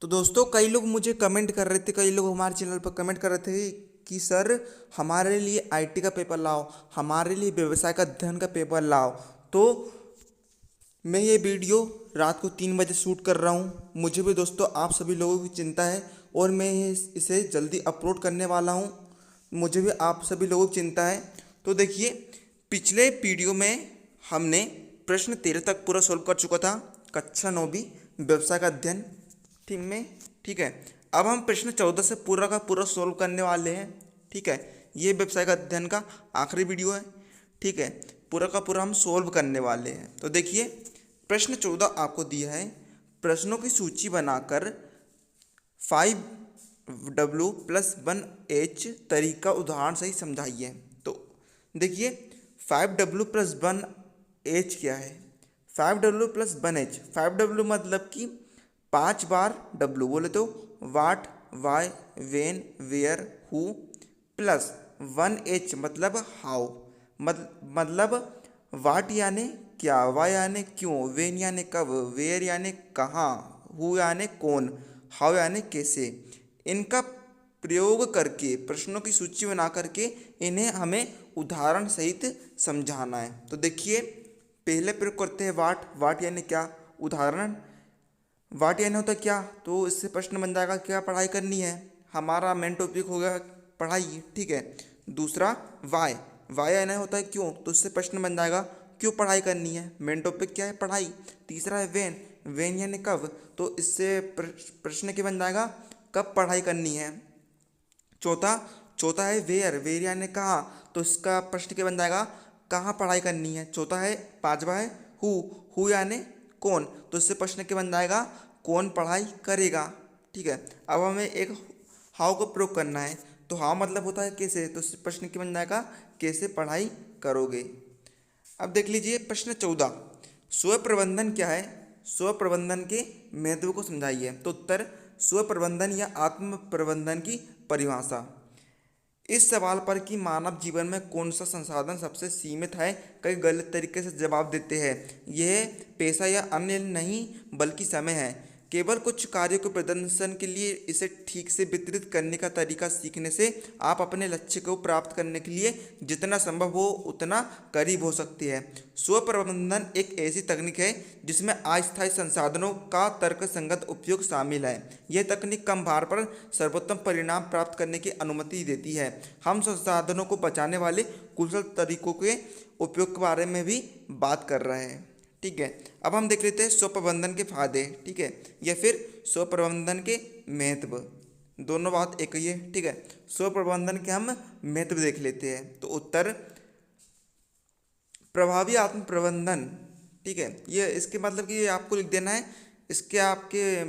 तो दोस्तों कई लोग मुझे कमेंट कर रहे थे, कई लोग हमारे चैनल पर कमेंट कर रहे थे कि सर हमारे लिए आईटी का पेपर लाओ, हमारे लिए व्यवसाय का अध्ययन का पेपर लाओ। तो मैं ये वीडियो रात को 3 बजे शूट कर रहा हूँ। मुझे भी दोस्तों आप सभी लोगों की चिंता है और मैं इसे जल्दी अपलोड करने वाला हूँ। मुझे भी आप सभी लोगों की चिंता है। तो देखिए, पिछले वीडियो में हमने प्रश्न 13 तक पूरा सोल्व कर चुका था, कक्षा 9वीं व्यवसाय का अध्ययन ठीक में। ठीक है, अब हम प्रश्न 14 से पूरा का पूरा सोल्व करने वाले हैं। ठीक है, ये व्यवसाय का अध्ययन का आखिरी वीडियो है। ठीक है, पूरा का पूरा हम सोल्व करने वाले हैं। तो देखिए, प्रश्न 14 आपको दिया है, प्रश्नों की सूची बनाकर 5W+1H तरीका उदाहरण सही समझाइए। तो देखिए, 5W+1H क्या है? 5W+1H, 5W मतलब कि 5 बार W बोले तो what, why, when, where, who, plus 1H मतलब हाउ, मतलब वाट यानी क्या, वाई यानी क्यों, वेन यानी कब, वेयर यानी कहाँ, हु यानी कौन, हाउ यानी कैसे। इनका प्रयोग करके प्रश्नों की सूची बना करके इन्हें हमें उदाहरण सहित समझाना है। तो देखिए, पहले प्रयोग करते हैं वाट। वाट यानी क्या? उदाहरण। वाट यानी होता क्या? तो इससे प्रश्न बन जाएगा क्या पढ़ाई करनी है, हमारा मेन टॉपिक हो गया पढ़ाई। ठीक है, दूसरा वाई। वाई यानी होता है क्यों, तो इससे प्रश्न बन जाएगा क्यों पढ़ाई करनी है, मेन टॉपिक क्या है पढ़ाई। तीसरा है वेन। वेन यानी कब, तो इससे प्रश्न क्या बन जाएगा, कब पढ़ाई करनी है। चौथा चौथा है वेयर। वेयर यानी कहाँ, तो इसका प्रश्न क्या बन जाएगा, कहाँ पढ़ाई करनी है। चौथा है, पांचवा है हु। हु यानी कौन, तो इससे प्रश्न क्या बन जाएगा, कौन पढ़ाई करेगा। ठीक है, अब हमें एक हाउ का प्रयोग करना है। तो हाउ मतलब होता है कैसे, तो इससे प्रश्न क्या बन जाएगा, कैसे पढ़ाई करोगे। अब देख लीजिए प्रश्न 14, स्व प्रबंधन क्या है, स्व प्रबंधन के महत्व को समझाइए। तो उत्तर, स्व प्रबंधन या आत्म प्रबंधन की परिभाषा। इस सवाल पर कि मानव जीवन में कौन सा संसाधन सबसे सीमित है, कई गलत तरीके से जवाब देते हैं। यह पैसा या अन्य नहीं बल्कि समय है। केवल कुछ कार्यों के प्रदर्शन के लिए इसे ठीक से वितरित करने का तरीका सीखने से आप अपने लक्ष्य को प्राप्त करने के लिए जितना संभव हो उतना करीब हो सकते हैं। स्व प्रबंधन एक ऐसी तकनीक है जिसमें अस्थायी संसाधनों का तर्कसंगत उपयोग शामिल है। यह तकनीक कम भार पर सर्वोत्तम परिणाम प्राप्त करने की अनुमति देती है। हम संसाधनों को बचाने वाले कुशल तरीकों के उपयोग के बारे में भी बात कर रहे हैं। ठीक है, अब हम देख लेते हैं स्व प्रबंधन के फायदे। ठीक है, या फिर स्व प्रबंधन के महत्व, दोनों बात एक ही है। ठीक है, स्व प्रबंधन के हम महत्व देख लेते हैं। तो उत्तर, प्रभावी आत्म प्रबंधन। ठीक है, ये इसके मतलब कि ये आपको लिख देना है, इसके आपके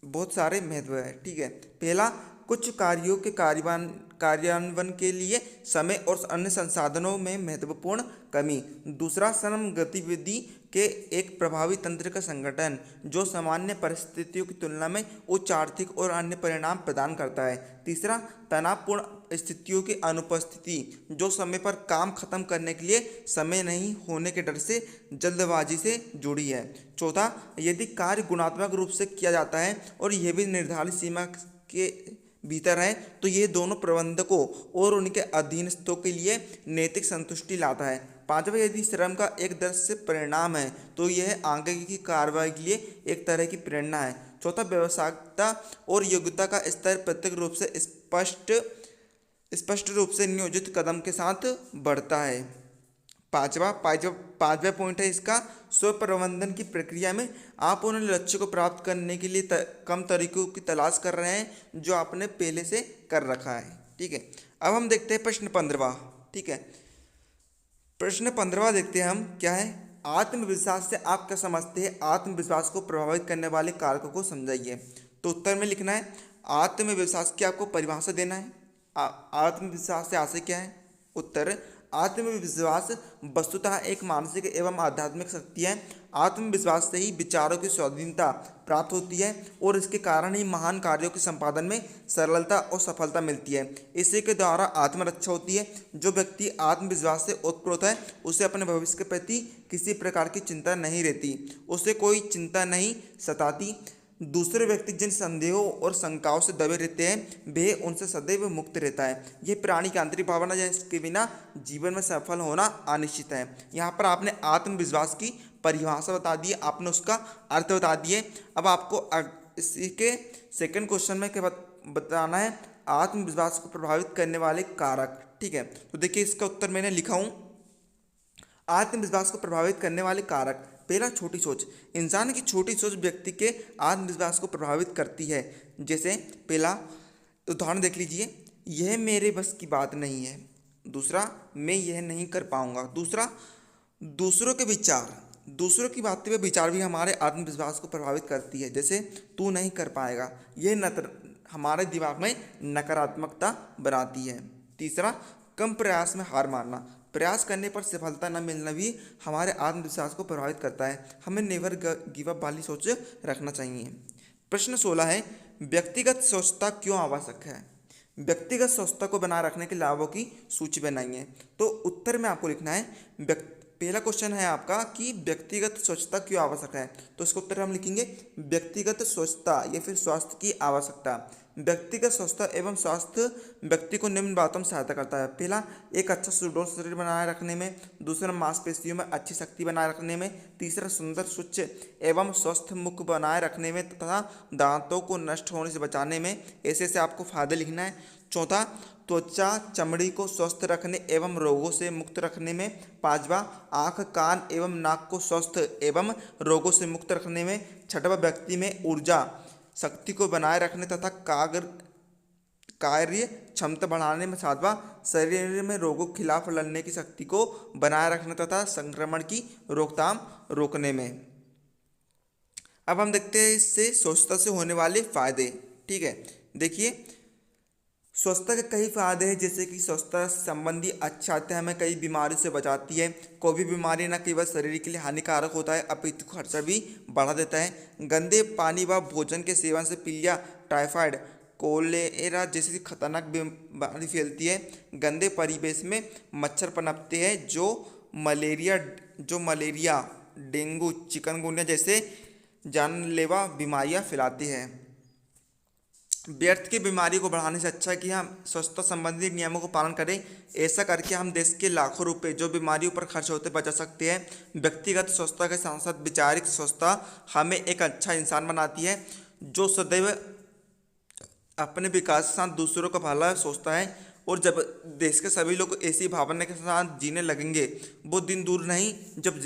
बहुत सारे महत्व है। ठीक है, पहला, कुछ कार्यों के कार्यान्वयन के लिए समय और अन्य संसाधनों में महत्वपूर्ण कमी। दूसरा, श्रम गतिविधि के एक प्रभावी तंत्र का संगठन जो सामान्य परिस्थितियों की तुलना में उच्च आर्थिक और अन्य परिणाम प्रदान करता है। तीसरा, तनावपूर्ण स्थितियों की अनुपस्थिति जो समय पर काम खत्म करने के लिए समय नहीं होने के डर से जल्दबाजी से जुड़ी है। चौथा, यदि कार्य गुणात्मक रूप से किया जाता है और यह भी निर्धारित सीमा के भीतर है तो ये दोनों प्रबंधकों और उनके अधीनस्थों के लिए नैतिक संतुष्टि लाता है। पांचवा, यदि श्रम का एक दृश्य परिणाम है तो यह आगे की कार्रवाई के लिए एक तरह की प्रेरणा है। चौथा, व्यावसायिकता और योग्यता का स्तर प्रत्येक रूप से स्पष्ट रूप से नियोजित कदम के साथ बढ़ता है। पांचवा पॉइंट है इसका, स्व प्रबंधन की प्रक्रिया में आप उन लक्ष्य को प्राप्त करने के लिए कम तरीकों की तलाश कर रहे हैं जो आपने पहले से कर रखा है। ठीक है, अब हम देखते हैं प्रश्न 15। ठीक है, प्रश्न 15 देखते हैं हम क्या है, आत्मविश्वास से आप क्या समझते हैं, आत्मविश्वास को प्रभावित करने वाले कारकों को समझाइए। तो उत्तर में लिखना है, आत्मविश्वास की आपको परिभाषा देना है। आत्मविश्वास से आशय क्या है। उत्तर, आत्मविश्वास वस्तुतः एक मानसिक एवं आध्यात्मिक शक्ति है। आत्मविश्वास से ही विचारों की स्वाधीनता प्राप्त होती है और इसके कारण ही महान कार्यों के संपादन में सरलता और सफलता मिलती है। इसी के द्वारा आत्मरक्षा होती है। जो व्यक्ति आत्मविश्वास से ओतप्रोत है उसे अपने भविष्य के प्रति किसी प्रकार की चिंता नहीं रहती, उसे कोई चिंता नहीं सताती। दूसरे व्यक्ति जिन संदेहों और शंकाओं से दबे रहते हैं वे उनसे सदैव मुक्त रहता है। यह प्राणी की आंतरिक भावना है, इसके बिना जीवन में सफल होना अनिश्चित है। यहाँ पर आपने आत्मविश्वास की परिभाषा बता दी, आपने उसका अर्थ बता दिए। अब आपको इसी के सेकंड क्वेश्चन में क्या बताना है, आत्मविश्वास को प्रभावित करने वाले कारक। ठीक है, तो देखिए इसका उत्तर मैंने लिखा हूँ, आत्मविश्वास को प्रभावित करने वाले कारक। पहला, छोटी सोच। इंसान की छोटी सोच व्यक्ति के आत्मविश्वास को प्रभावित करती है। जैसे पहला उदाहरण देख लीजिए, यह मेरे बस की बात नहीं है। दूसरा, मैं यह नहीं कर पाऊंगा। दूसरा, दूसरों के विचार, दूसरों की बातें व विचार भी हमारे आत्मविश्वास को प्रभावित करती है। जैसे तू नहीं कर पाएगा, यह हमारे दिमाग में नकारात्मकता बनाती है। तीसरा, कम प्रयास में हार मानना। प्रयास करने पर सफलता न मिलना भी हमारे आत्मविश्वास को प्रभावित करता है। हमें नेवर गिव अप वाली सोच रखना चाहिए। प्रश्न 16 है, व्यक्तिगत स्वच्छता क्यों आवश्यक है? व्यक्तिगत स्वच्छता को बनाए रखने के लाभों की सूची बनाइए। तो उत्तर में आपको लिखना है, पहला क्वेश्चन है आपका कि व्यक्तिगत स्वच्छता क्यों आवश्यक है, तो इसका उत्तर हम लिखेंगे व्यक्तिगत स्वच्छता या फिर स्वास्थ्य की आवश्यकता। व्यक्तिगत स्वच्छता एवं स्वास्थ्य व्यक्ति को निम्न बातों में सहायता करता है। पहला, एक अच्छा सुडौल शरीर बनाए रखने में। दूसरा, मांसपेशियों में अच्छी शक्ति बनाए रखने में। तीसरा, सुंदर, स्वच्छ एवं स्वस्थ मुख बनाए रखने में तथा दांतों को नष्ट होने से बचाने में। ऐसे ऐसे आपको फायदे लिखना है। चौथा, त्वचा चमड़ी को स्वस्थ रखने एवं रोगों से मुक्त रखने में। पांचवा, आँख, कान एवं नाक को स्वस्थ एवं रोगों से मुक्त रखने में। छठवा, व्यक्ति में ऊर्जा शक्ति को बनाए रखने तथा कार्य क्षमता बढ़ाने में। सातवां, शरीर में रोगों के खिलाफ लड़ने की शक्ति को बनाए रखने तथा संक्रमण की रोकथाम रोकने में। अब हम देखते हैं इससे स्वच्छता से होने वाले फायदे। ठीक है, देखिए स्वच्छता के कई फायदे हैं, जैसे कि स्वच्छता संबंधी अच्छी आदतें हमें कई बीमारियों से बचाती है। कोई भी बीमारी न केवल शरीर के लिए हानिकारक होता है अपितु खर्चा भी बढ़ा देता है। गंदे पानी व भोजन के सेवन से पीलिया, टाइफाइड, कोलेरा जैसी खतरनाक बीमारी फैलती है। गंदे परिवेश में मच्छर पनपते हैं जो मलेरिया, डेंगू, चिकनगुनिया जैसे जानलेवा बीमारियां फैलाती हैं। व्यर्थ की बीमारी को बढ़ाने से अच्छा है कि हम स्वच्छता संबंधी नियमों को पालन करें। ऐसा करके हम देश के लाखों रुपए जो बीमारियों पर खर्च होते बचा सकते हैं। व्यक्तिगत स्वच्छता के साथ साथ वैचारिक स्वच्छता हमें एक अच्छा इंसान बनाती है, जो सदैव अपने विकास के साथ दूसरों का भला सोचता है। और जब देश के सभी लोग ऐसी भावना के साथ जीने लगेंगे, वो दिन दूर नहीं जब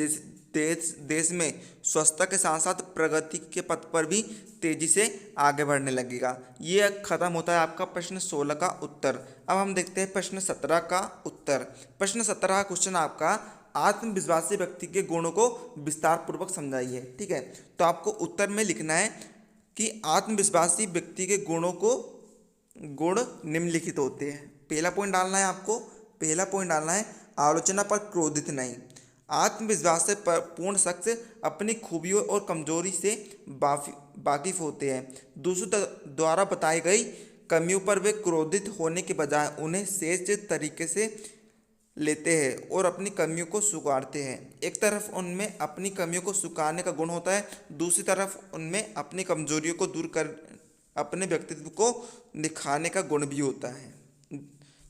देश में स्वच्छता के साथ साथ प्रगति के पथ पर भी तेजी से आगे बढ़ने लगेगा। ये खत्म होता है आपका प्रश्न 16 का उत्तर। अब हम देखते हैं प्रश्न 17 का उत्तर। प्रश्न 17 का क्वेश्चन आपका, आत्मविश्वासी व्यक्ति के गुणों को विस्तार पूर्वक समझाइए। ठीक है, तो आपको उत्तर में लिखना है कि आत्मविश्वासी व्यक्ति के गुण निम्नलिखित होते हैं। पहला पॉइंट डालना है आपको, पहला पॉइंट डालना है, आलोचना पर क्रोधित नहीं। आत्मविश्वास से पूर्ण शख्स अपनी खूबियों और कमजोरी से वाकिफ होते हैं। दूसरों द्वारा बताई गई कमियों पर वे क्रोधित होने के बजाय उन्हें सहज तरीके से लेते हैं और अपनी कमियों को स्वीकारते हैं। एक तरफ उनमें अपनी कमियों को स्वीकारने का गुण होता है, दूसरी तरफ उनमें अपनी कमजोरियों को दूर कर अपने व्यक्तित्व को दिखाने का गुण भी होता है।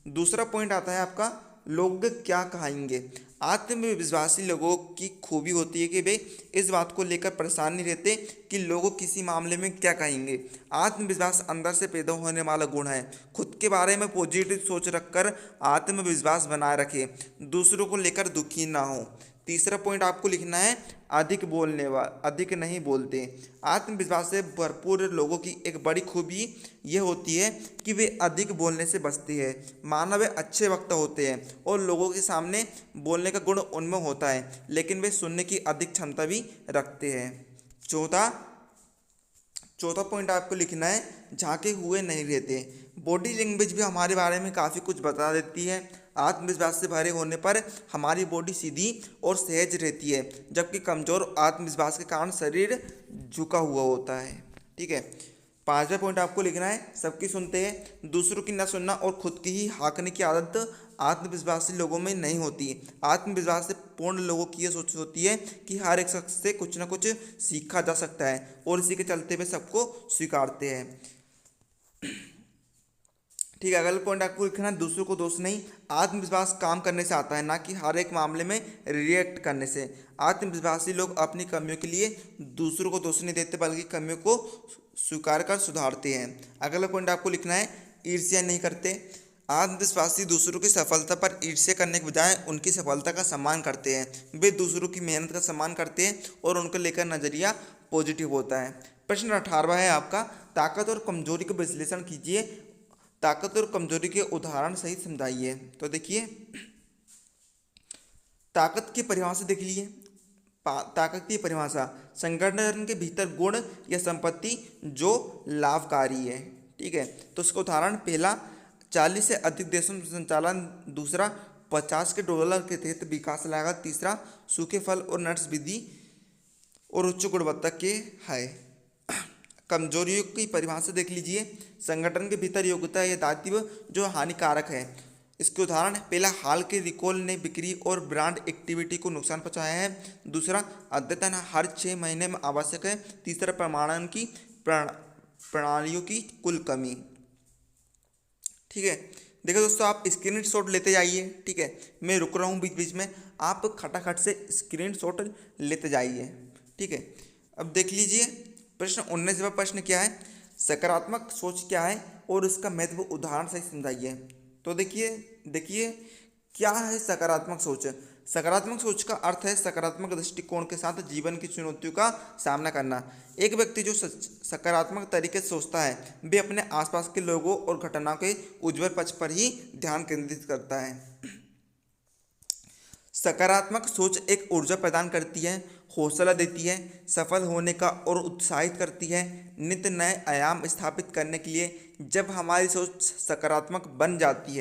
दूसरा पॉइंट आता है आपका, लोग क्या कहेंगे। आत्मविश्वासी लोगों की खूबी होती है कि वे इस बात को लेकर परेशान नहीं रहते कि लोगों किसी मामले में क्या कहेंगे। आत्मविश्वास अंदर से पैदा होने वाला गुण है। खुद के बारे में पॉजिटिव सोच रखकर आत्मविश्वास बनाए रखें, दूसरों को लेकर दुखी ना हो। तीसरा पॉइंट आपको लिखना है, अधिक नहीं बोलते। आत्मविश्वास से भरपूर लोगों की एक बड़ी खूबी यह होती है कि वे अधिक बोलने से बचते हैं। माना वे अच्छे वक्ता होते हैं और लोगों के सामने बोलने का गुण उनमें होता है, लेकिन वे सुनने की अधिक क्षमता भी रखते हैं। चौथा पॉइंट आपको लिखना है, झांके हुए नहीं रहते। बॉडी लैंग्वेज भी हमारे बारे में काफ़ी कुछ बता देती है। आत्मविश्वास से भरे होने पर हमारी बॉडी सीधी और सहज रहती है, जबकि कमज़ोर आत्मविश्वास के कारण शरीर झुका हुआ होता है। ठीक है, पांचवा पॉइंट आपको लिखना है, सबकी सुनते हैं, दूसरों की न सुनना और खुद की ही हाँकने की आदत आत्मविश्वासी लोगों में नहीं होती। आत्मविश्वास से पूर्ण लोगों की ये सोच होती है कि हर एक शख्स से कुछ ना कुछ सीखा जा सकता है और इसी के चलते वे सबको स्वीकारते हैं। ठीक है, अगला पॉइंट आपको लिखना है, दूसरों को दोष नहीं, आत्मविश्वास काम करने से आता है, ना कि हर एक मामले में रिएक्ट करने से। आत्मविश्वासी लोग अपनी कमियों के लिए दूसरों को दोष नहीं देते बल्कि कमियों को स्वीकार कर सुधारते हैं। अगला पॉइंट आपको लिखना है, ईर्ष्या नहीं करते। आत्मविश्वासी दूसरों की सफलता पर ईर्ष्या करने के बजाय उनकी सफलता का सम्मान करते हैं। वे दूसरों की मेहनत का सम्मान करते हैं और उनको लेकर नजरिया पॉजिटिव होता है। प्रश्न 18वां है आपका, ताकत और कमजोरी का विश्लेषण कीजिए, ताकत और कमजोरी के उदाहरण सहित समझाइए। तो देखिए, ताकत की परिभाषा देख लीजिए। ताकत की परिभाषा, संगठन के भीतर गुण या संपत्ति जो लाभकारी है। ठीक है, तो उसका उदाहरण, पहला 40 से अधिक देशों में संचालन, दूसरा $50 के तहत विकास लागत, तीसरा सूखे फल और नट्स विधि और उच्च गुणवत्ता के है। कमजोरियों की परिभाषा देख लीजिए, संगठन के भीतर योग्यता या दायित्व जो हानिकारक है। इसके उदाहरण, पहला हाल के रिकॉल ने बिक्री और ब्रांड एक्टिविटी को नुकसान पहुंचाया है, दूसरा अद्यतन हर 6 महीने में आवश्यक है, तीसरा प्रमाणन की प्रणालियों की कुल कमी। ठीक है, देखो दोस्तों, आप स्क्रीनशॉट लेते जाइए। ठीक है, मैं रुक रहा हूँ बीच बीच में, आप खटाखट से स्क्रीनशॉट लेते जाइए। ठीक है, अब देख लीजिए प्रश्न 19वां प्रश्न क्या है, सकारात्मक सोच क्या है और इसका महत्व उदाहरण से समझाइए। तो देखिए क्या है सकारात्मक सोच। सकारात्मक सोच का अर्थ है सकारात्मक दृष्टिकोण के साथ जीवन की चुनौतियों का सामना करना। एक व्यक्ति जो सकारात्मक तरीके से सोचता है वे अपने आसपास के लोगों और घटनाओं के उज्ज्वल पक्ष पर ही ध्यान केंद्रित करता है। सकारात्मक सोच एक ऊर्जा प्रदान करती है, हौसला देती है, सफल होने का और उत्साहित करती है, नित्य नए आयाम स्थापित करने के लिए। जब हमारी सोच सकारात्मक बन जाती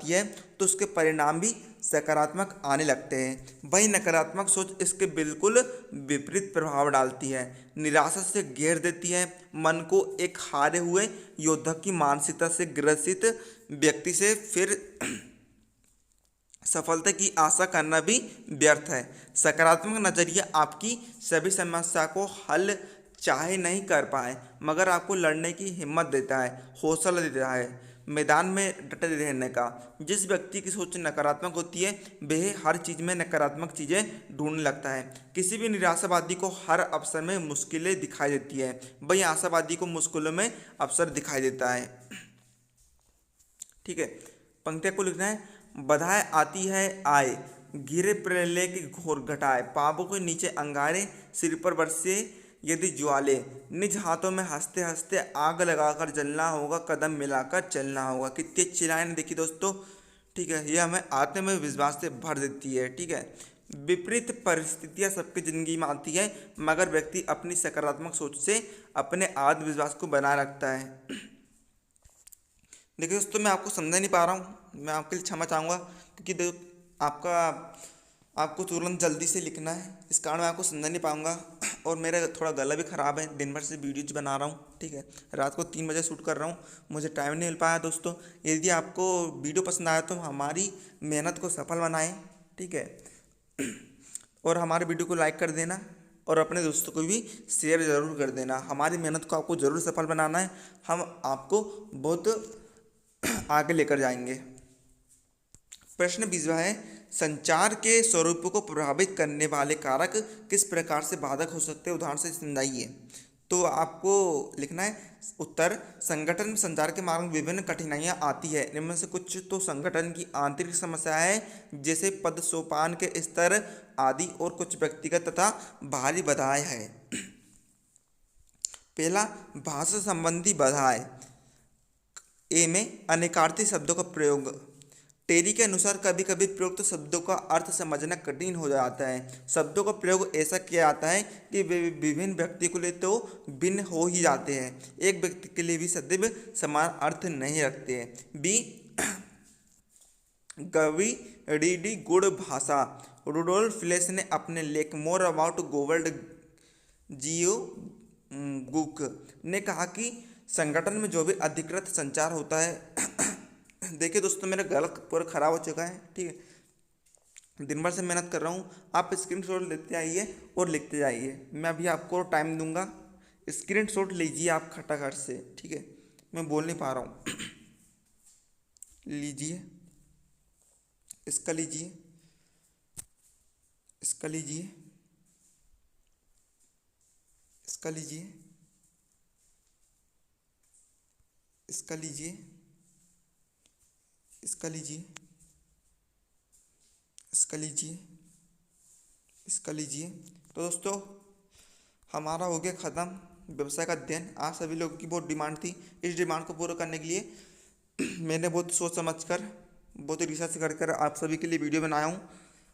है तो उसके परिणाम भी सकारात्मक आने लगते हैं। वही नकारात्मक सोच इसके बिल्कुल विपरीत प्रभाव डालती है, निराशा से घेर देती है, मन को एक हारे हुए योद्धा की मानसिकता से ग्रसित व्यक्ति से फिर सफलता की आशा करना भी व्यर्थ है। सकारात्मक नजरिया आपकी सभी समस्या को हल चाहे नहीं कर पाए मगर आपको लड़ने की हिम्मत देता है, हौसला देता है, मैदान में डटे रहने का। जिस व्यक्ति की सोच नकारात्मक होती है वह हर चीज़ में नकारात्मक चीज़ें ढूंढने लगता है। किसी भी निराशावादी को हर अवसर में मुश्किलें दिखाई देती है, वही आशावादी को मुश्किलों में अवसर दिखाई देता है। ठीक है, पंक्तियों को लिखना है, बधाई आती है आए, घिरे प्रलय की घोर घटाए, पापों के नीचे अंगारे, सिर पर बरसे यदि ज्वाले, निज हाथों में हंसते हंसते आग लगाकर जलना होगा, कदम मिलाकर चलना होगा। कितनी अच्छी लाइन देखी दोस्तों। ठीक है, ये हमें आत्मविश्वास से भर देती है। ठीक है, विपरीत परिस्थितियां सबकी जिंदगी में आती है मगर व्यक्ति अपनी सकारात्मक सोच से अपने आत्मविश्वास को बनाए रखता है। देखिए दोस्तों, मैं आपको समझा नहीं पा रहा हूँ, मैं आपके लिए क्षमा चाहूँगा क्योंकि आपको तुरंत जल्दी से लिखना है, इस कारण मैं आपको समझा नहीं पाऊँगा। और मेरा थोड़ा गला भी ख़राब है, दिन भर से वीडियोज बना रहा हूँ। ठीक है, रात को 3 बजे शूट कर रहा हूँ, मुझे टाइम नहीं मिल पाया दोस्तों। यदि आपको वीडियो पसंद आया तो हमारी मेहनत को सफल बनाएं। ठीक है, और हमारे वीडियो को लाइक कर देना और अपने दोस्तों को भी शेयर ज़रूर कर देना। हमारी मेहनत को आपको ज़रूर सफल बनाना है, हम आपको बहुत आगे लेकर जाएंगे। प्रश्न 20वां है, संचार के स्वरूप को प्रभावित करने वाले कारक किस प्रकार से बाधक हो सकते हैं, उदाहरण से समझाइए। तो आपको लिखना है उत्तर, संगठन में संचार के मार्ग में विभिन्न कठिनाइयां आती है। इनमें से कुछ तो संगठन की आंतरिक समस्याएं हैं जैसे पद सोपान के स्तर आदि, और कुछ व्यक्तिगत तथा बाहरी बाधाएं हैं। पहला, भाषा संबंधी बाधाएं। ए में अनेकार्थी शब्दों का प्रयोग। टेरी के अनुसार कभी कभी प्रयुक्त शब्दों का अर्थ समझना कठिन हो जाता है। शब्दों का प्रयोग ऐसा किया जाता है कि वे विभिन्न व्यक्ति के लिए तो भिन्न हो ही जाते हैं, एक व्यक्ति के लिए भी सदैव समान अर्थ नहीं रखते हैं। बी, गवी रीडी गुड़ भाषा। रुडोल्फ फ्लेश ने अपने लेख मोर अबाउट गोवर्ल्ड जियो गुक ने कहा कि संगठन में जो भी अधिकृत संचार होता है देखिए दोस्तों, मेरा गला पूरा ख़राब हो चुका है, ठीक है। दिन भर से मेहनत कर रहा हूँ। आप स्क्रीनशॉट लेते आइए और लिखते जाइए। मैं अभी आपको टाइम दूंगा, स्क्रीनशॉट लीजिए आप खटाखट से, ठीक है। मैं बोल नहीं पा रहा हूँ। लीजिए, इसका लीजिए, इसका लीजिए, इसका लीजिए, इसका लीजिए, इसका लीजिए, इसका लीजिए, इसका लीजिए। तो दोस्तों, हमारा हो गया ख़त्म व्यवसाय का अध्ययन। आप सभी लोगों की बहुत डिमांड थी। इस डिमांड को पूरा करने के लिए मैंने बहुत सोच समझ कर, बहुत रिसर्च कर आप सभी के लिए वीडियो बनाया हूँ।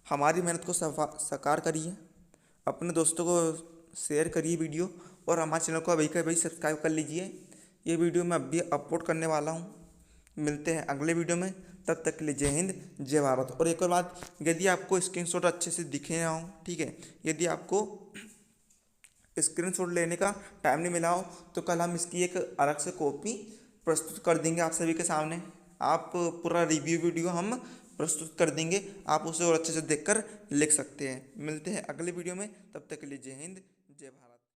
हमारी मेहनत को साकार करिए, अपने दोस्तों को शेयर करिए वीडियो, और हमारे चैनल को अभी सब्सक्राइब कर लीजिए। ये वीडियो मैं अभी अपलोड करने वाला हूँ। मिलते हैं अगले वीडियो में, तब तक के लिए जय हिंद, जय भारत। और एक और बात, यदि आपको स्क्रीनशॉट अच्छे से दिखे ना हो, ठीक है, यदि आपको स्क्रीनशॉट लेने का टाइम नहीं मिला हो, तो कल हम इसकी एक अलग से कॉपी प्रस्तुत कर देंगे आप सभी के सामने। आप पूरा रिव्यू वीडियो हम प्रस्तुत कर देंगे, आप उसे और अच्छे से देखकर लिख सकते हैं। मिलते हैं अगले वीडियो में, तब तक के लिए जय हिंद, जय भारत।